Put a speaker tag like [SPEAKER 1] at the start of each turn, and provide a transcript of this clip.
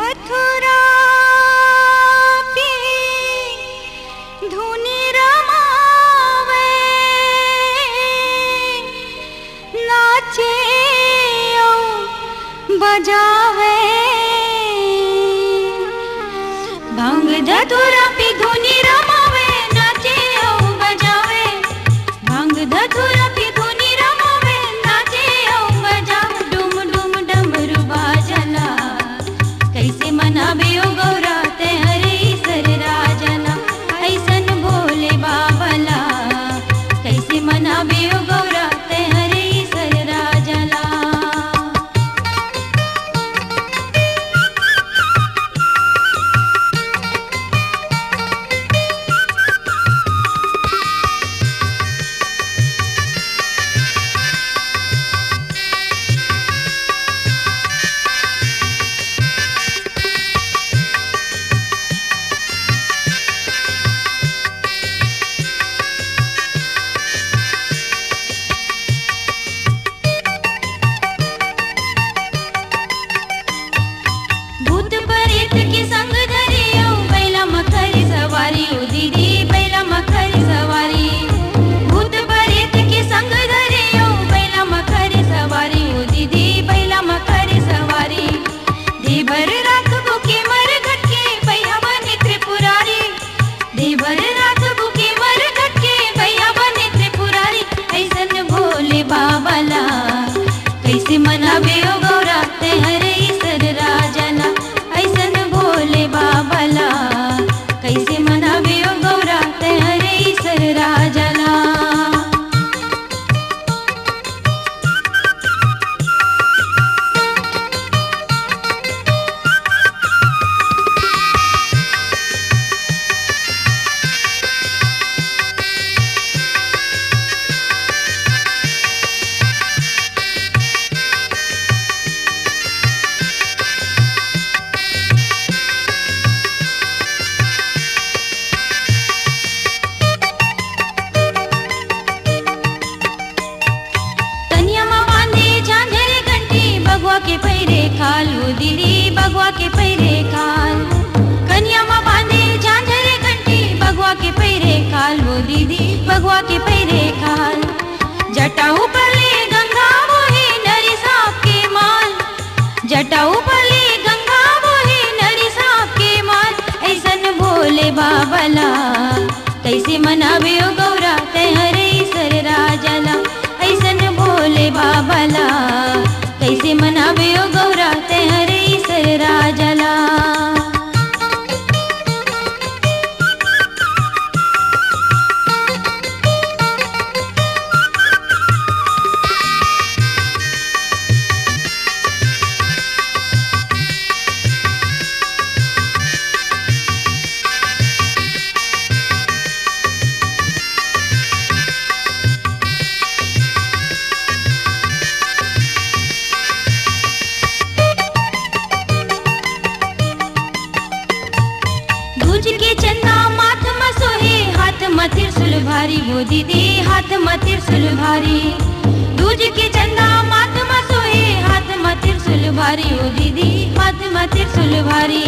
[SPEAKER 1] मथुरा पी धुनि रमावे, नाचे बजावे। भांग धतूरा पी धुनि रमावे, नाचे बजावे। भांग धतूरा पी धुनि रमावे, नाचे बजावे। डुम डुम डमरू बाजला, कैसे मनावे ओ गौरा ते हरे ईसर राजना। ऐसन भोले बाबला, कैसे मनावे ओ गौरा ते हरे ईसर राजना। भूत प्रेत के संग धरियो, बैला मखरी सवारी ओ दीदी, बैला मखरी सवारी। भूत प्रेत के संग धरियो, बैला मखरी सवारी ओ दीदी, बैला मखरी सवारी। देवर रात भूखे मर घटके, भैया बने त्रिपुरारी। देवर रात भूखे मर घटके, भैया बने त्रिपुरारी। ऐसन भोले बाबला, कैसे मनावे ओ गौरा ते हरे ईसर राजना। ऐसन भोले बाबला, कैसे मनावे ओ गौरा ते हरे ईसर राजना। बगवा के पैरे खाल ओ दीदी, बगवा के पैरे खाल। कन्या माँ बांधे झांझरे घंटी, बगवा के पैरे खाल ओ दीदी, बगवा के पैरे खाल। जटा ऊपर ले गंगा बोहे, नरी सांप के माल। जटा ऊपर ले गंगा बोहे, नरी सांप के माल। ऐसन भोले बाबला, कैसे मनावे ओ गौरा ते हरे ईसर राजना। ऐसन भोले बाबला, कैसे मनावे ओ गौरा ते हरे ईसर राजना। दूज के चंदा माथ में सोहे, हाथ में त्रिशूल भारी वो दीदी, हाथ में त्रिशूल भारी। दूज के चंदा माथ में सोहे, हाथ में त्रिशूल भारी ओ दीदी, हाथ में त्रिशूल भारी।